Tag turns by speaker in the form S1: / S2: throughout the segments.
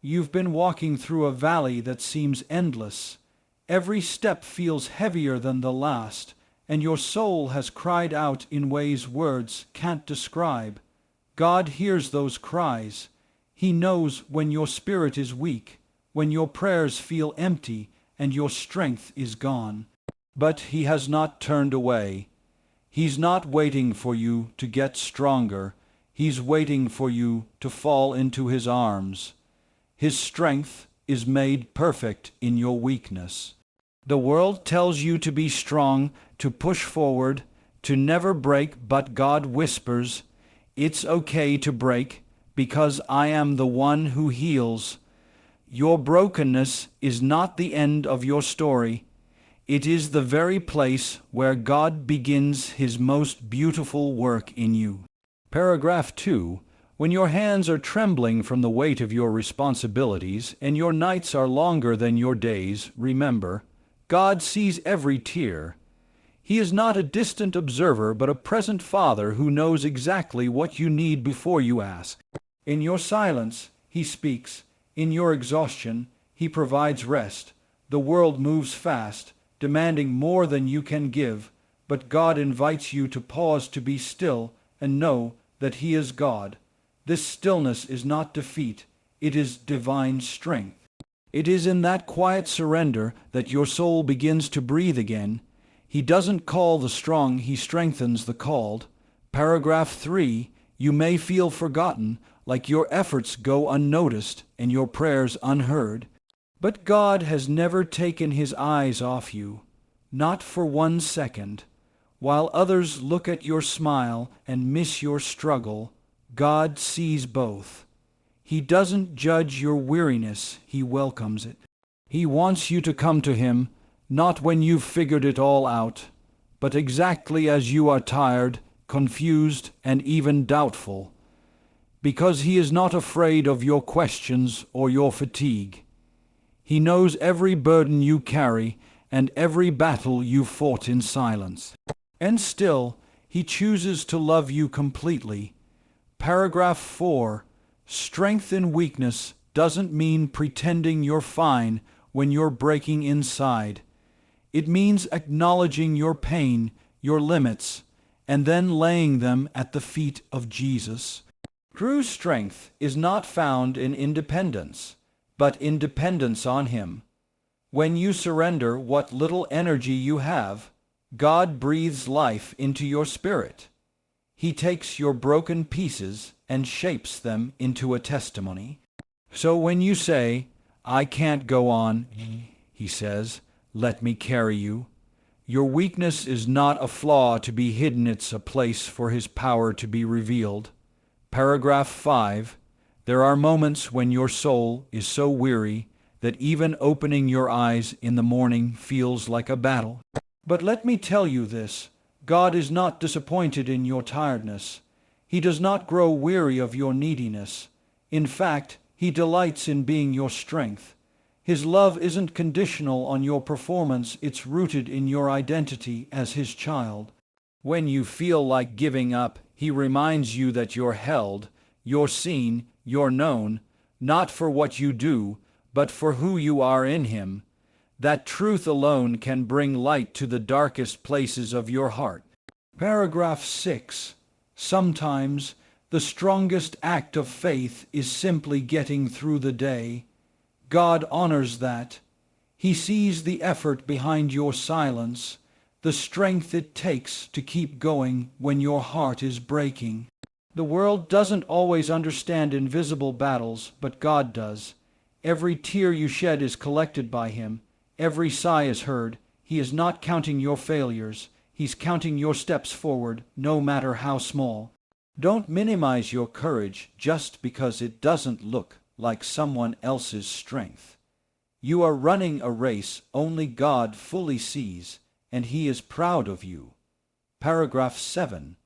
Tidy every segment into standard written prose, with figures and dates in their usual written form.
S1: You've been walking through a valley that seems endless. Every step feels heavier than the last, and your soul has cried out in ways words can't describe. God hears those cries. He knows when your spirit is weak, when your prayers feel empty and your strength is gone. But He has not turned away. He's not waiting for you to get stronger. He's waiting for you to fall into His arms. His strength is made perfect in your weakness. The world tells you to be strong, to push forward, to never break, but God whispers, "It's okay to break, because I am the one who heals." Your brokenness is not the end of your story. It is the very place where God begins His most beautiful work in you. Paragraph 2. When your hands are trembling from the weight of your responsibilities and your nights are longer than your days, remember, God sees every tear. He is not a distant observer, but a present Father who knows exactly what you need before you ask. In your silence, He speaks. In your exhaustion, He provides rest. The world moves fast, demanding more than you can give, but God invites you to pause, to be still, and know that He is God. This stillness is not defeat, it is divine strength. It is in that quiet surrender that your soul begins to breathe again. He doesn't call the strong, He strengthens the called. Paragraph 3. You may feel forgotten, like your efforts go unnoticed and your prayers unheard. But God has never taken His eyes off you, not for 1 second. While others look at your smile and miss your struggle, God sees both. He doesn't judge your weariness, He welcomes it. He wants you to come to Him, not when you've figured it all out, but exactly as you are tired, confused, and even doubtful. Because He is not afraid of your questions or your fatigue. He knows every burden you carry and every battle you fought in silence. And still, He chooses to love you completely. Paragraph 4. Strength in weakness doesn't mean pretending you're fine when you're breaking inside. It means acknowledging your pain, your limits, and then laying them at the feet of Jesus. True strength is not found in independence, but in dependence on Him. When you surrender what little energy you have, God breathes life into your spirit. He takes your broken pieces and shapes them into a testimony. So when you say, "I can't go on," He says, "Let me carry you." Your weakness is not a flaw to be hidden, it's a place for His power to be revealed. Paragraph 5. There are moments when your soul is so weary that even opening your eyes in the morning feels like a battle. But let me tell you this, God is not disappointed in your tiredness. He does not grow weary of your neediness. In fact, He delights in being your strength. His love isn't conditional on your performance, it's rooted in your identity as His child. When you feel like giving up, He reminds you that you're held, you're seen, you're known, not for what you do, but for who you are in Him. That truth alone can bring light to the darkest places of your heart. Paragraph 6. Sometimes the strongest act of faith is simply getting through the day. God honors that. He sees the effort behind your silence, the strength it takes to keep going when your heart is breaking. The world doesn't always understand invisible battles, but God does. Every tear you shed is collected by Him. Every sigh is heard. He is not counting your failures. He's counting your steps forward, no matter how small. Don't minimize your courage just because it doesn't look like someone else's strength. You are running a race only God fully sees, and He is proud of you. Paragraph 7.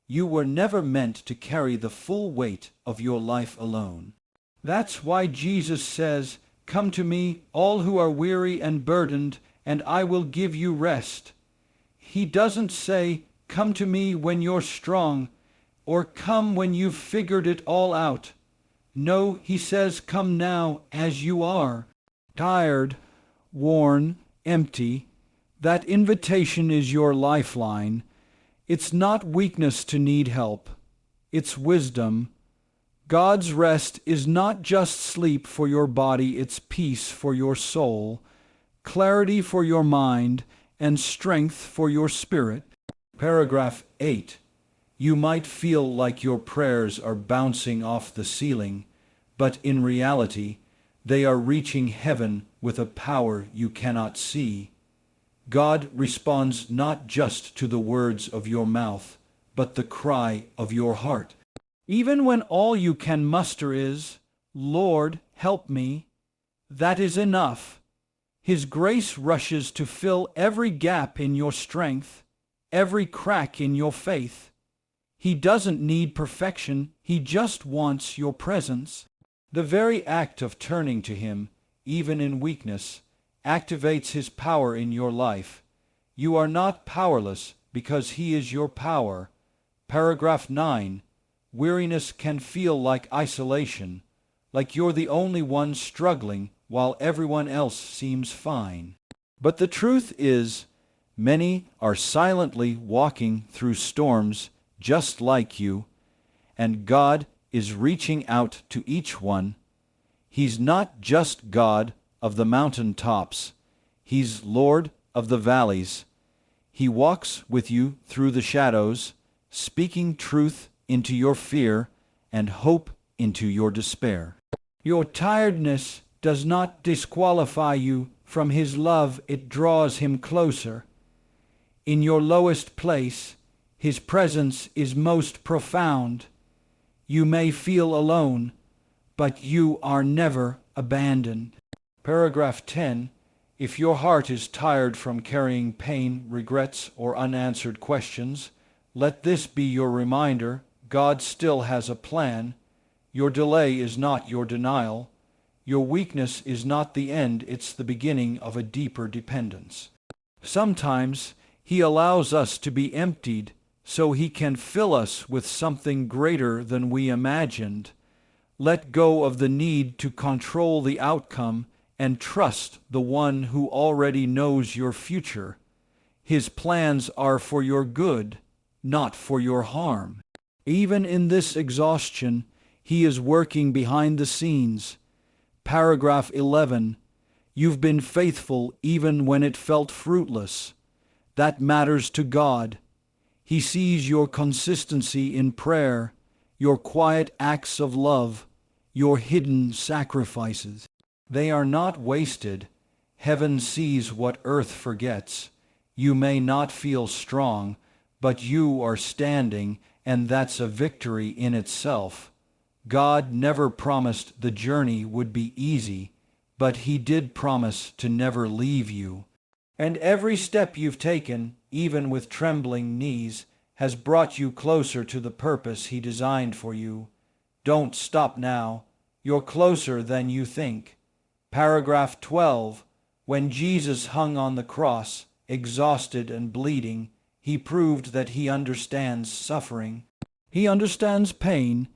S1: You were never meant to carry the full weight of your life alone. That's why Jesus says, "Come to me, all who are weary and burdened, and I will give you rest." He doesn't say, "Come to me when you're strong," or "Come when you've figured it all out." No, he says, come now as you are, tired, worn, empty. That invitation is your lifeline. It's not weakness to need help. It's wisdom. God's rest is not just sleep for your body, it's peace for your soul, clarity for your mind, and strength for your spirit. Paragraph 8. You might feel like your prayers are bouncing off the ceiling, but in reality, they are reaching heaven with a power you cannot see. God responds not just to the words of your mouth, but the cry of your heart. Even when all you can muster is, Lord, help me, that is enough. His grace rushes to fill every gap in your strength, every crack in your faith. He doesn't need perfection, he just wants your presence. The very act of turning to him, even in weakness, activates his power in your life. You are not powerless because he is your power. Paragraph 9. Weariness can feel like isolation, like you're the only one struggling while everyone else seems fine. But the truth is, many are silently walking through storms just like you, and God is reaching out to each one. He's not just God of the mountain tops. He's Lord of the valleys. He walks with you through the shadows, speaking truth into your fear and hope into your despair. Your tiredness does not disqualify you from his love, it draws him closer. In your lowest place, his presence is most profound. You may feel alone, but you are never abandoned. Paragraph 10. If your heart is tired from carrying pain, regrets, or unanswered questions, let this be your reminder: God still has a plan. Your delay is not your denial. Your weakness is not the end, it's the beginning of a deeper dependence. Sometimes he allows us to be emptied so he can fill us with something greater than we imagined. Let go of the need to control the outcome and trust the one who already knows your future. His plans are for your good, not for your harm. Even in this exhaustion, he is working behind the scenes. Paragraph 11. You've been faithful even when it felt fruitless. That matters to God. He sees your consistency in prayer, your quiet acts of love, your hidden sacrifices. They are not wasted. Heaven sees what earth forgets. You may not feel strong, but you are standing, and that's a victory in itself. God never promised the journey would be easy, but he did promise to never leave you. And every step you've taken, even with trembling knees, has brought you closer to the purpose he designed for you. Don't stop now. You're closer than you think. Paragraph 12. When Jesus hung on the cross, exhausted and bleeding, he proved that he understands suffering. He understands pain,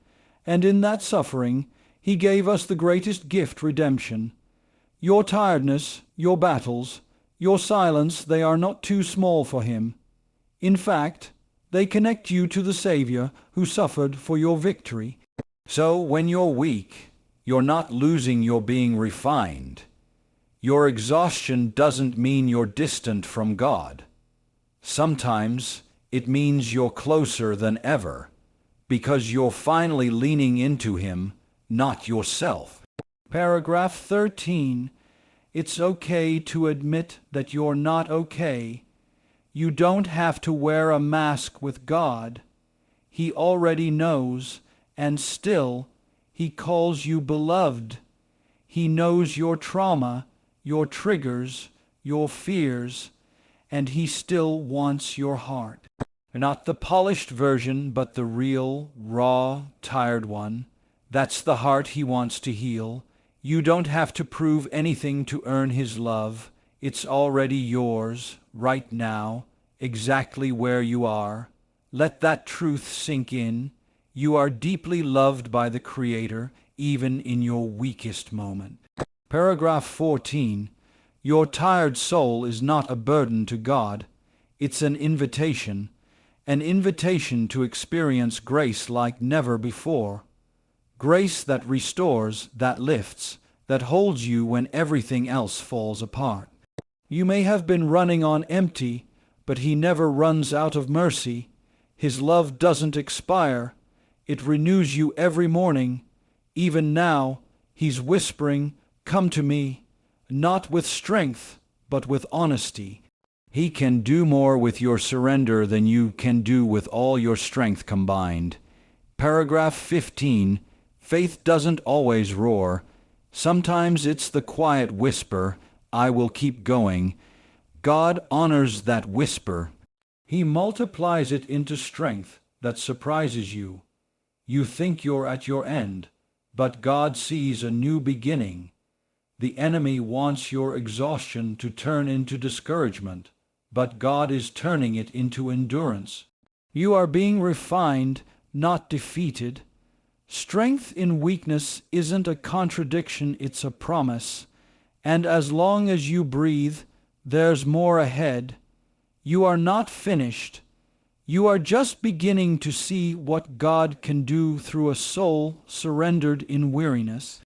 S1: and in that suffering, he gave us the greatest gift, redemption. Your tiredness, your battles, your silence, they are not too small for him. In fact, they connect you to the Savior who suffered for your victory. So when you're weak, you're not losing your being refined. Your exhaustion doesn't mean you're distant from God. Sometimes it means you're closer than ever, because you're finally leaning into him, not yourself. Paragraph 13. It's okay to admit that you're not okay. You don't have to wear a mask with God. He already knows, and still, he calls you beloved. He knows your trauma, your triggers, your fears, and he still wants your heart. Not the polished version, but the real, raw, tired one. That's the heart he wants to heal. You don't have to prove anything to earn his love. It's already yours, right now, exactly where you are. Let that truth sink in. You are deeply loved by the Creator, even in your weakest moment. Paragraph 14. Your tired soul is not a burden to God. It's an invitation to experience grace like never before. Grace that restores, that lifts, that holds you when everything else falls apart. You may have been running on empty, but He never runs out of mercy. His love doesn't expire. It renews you every morning. Even now, He's whispering, "Come to me," not with strength, but with honesty. He can do more with your surrender than you can do with all your strength combined. Paragraph 15. Faith doesn't always roar. Sometimes it's the quiet whisper, "I will keep going." God honors that whisper. He multiplies it into strength that surprises you. You think you're at your end, but God sees a new beginning. The enemy wants your exhaustion to turn into discouragement, but God is turning it into endurance. You are being refined, not defeated. Strength in weakness isn't a contradiction, it's a promise. And as long as you breathe, there's more ahead. You are not finished. You are just beginning to see what God can do through a soul surrendered in weariness.